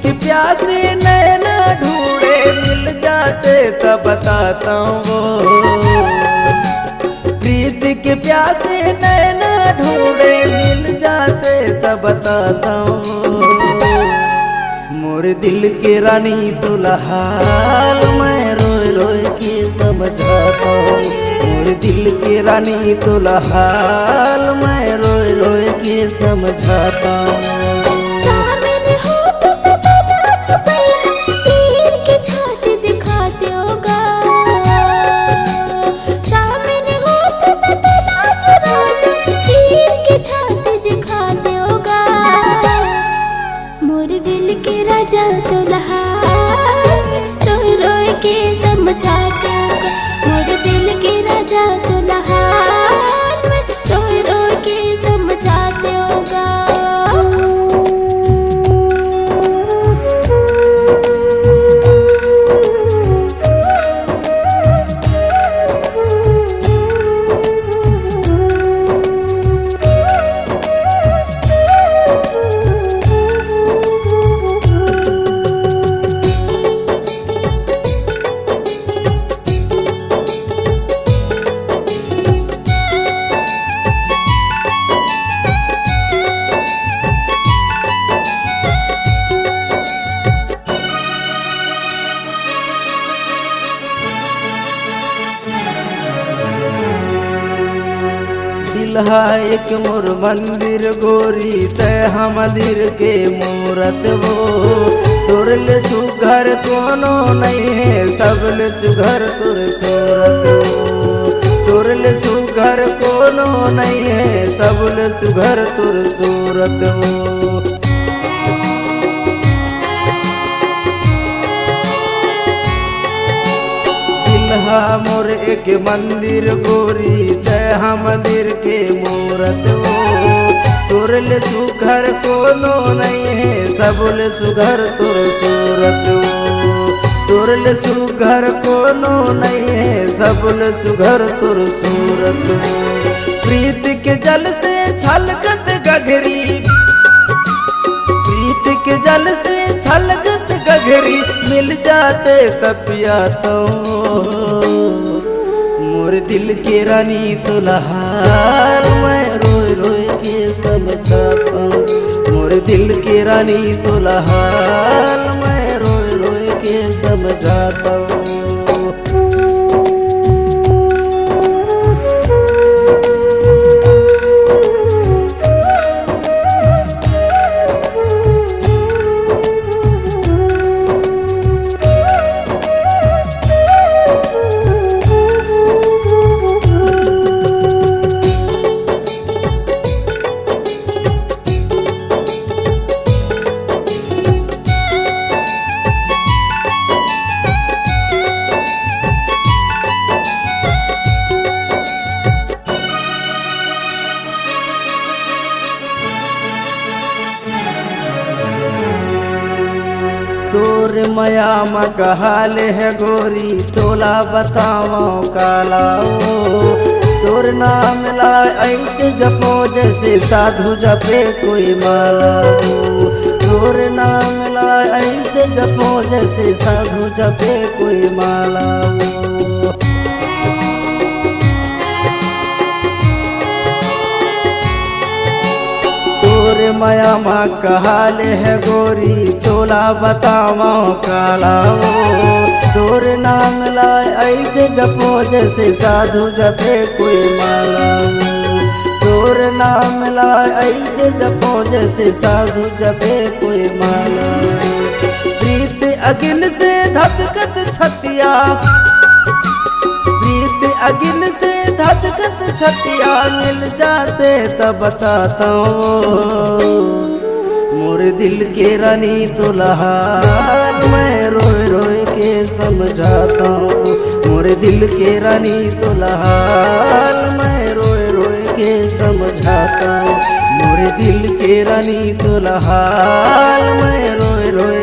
की प्यासी नैना ढूंढे मिल जाते तब बताता हूँ प्रीत की प्यासी नैना ढूंढे मिल जाते तब बताता हूँ मोरे दिल के रानी दुल्हाल मैं रोए रोए के समझाता हूँ मोरे दिल के रानी दुल्हाल मैं रोए रोए के समझाता हूँ। राजा दुल्हा रोए रोए के समझाते होगा मोरे दिल के राजा दुल्हा रोए रोए के समझाते होगा। दिलहा एक मोर मंदिर गोरी तय मंदिर के मूरत वो तोरले सुघर कोनो नहीं है सबले सुघर तुर सूरत तोरले सुघर कोनो नहीं है सबले सुघर तुर सूरत वो। दिलहा मोर एक मंदिर गोरी जय मंदिर के मूरत वो तोरले सुघर कोनो नहीं है सबले सुघर तुर सूरत वो तोरले सुघर कोनो नहीं है सबले सुघर तुर सूरत वो। प्रीत के जल से छलकत गगरी प्रीत के जल से छलकत गगरी मिल जाते कपिया तो मोर दिल के रानी दुल्हाल मैं रोए रोए के समझाता हूँ मोर दिल के रानी दुल्हाल मैं रोए रोए के समझाता हूँ। तोर मया मकहाल है गोरी तोला बताओ कालाओ तोर नाम ला ऐसे जपो जैसे साधु जपे कोई माला तोर नाम ला ऐसे जपो जैसे साधु जपे कोई माला। तोर माया माँ कहाल है गोरी तोला बताओ कालाओ तोर नाम ला ऐसे जपो जैसे साधु जपे कोई माला तोर नाम ला ऐसे जपो जैसे साधु जपे कोई माला। प्रीत अगिन से धधकत छतिया प्रीत अगिन से धधकत छतिया मिल जाते तब बताता हूँ मोर दिल के रानी दुल्हाल मैं रोए रोए के समझाता हूँ मोर दिल के रानी दुल्हाल मैं रोए रोए के समझाता हूँ मोर दिल के रानी दुल्हाल मैं रोए रोए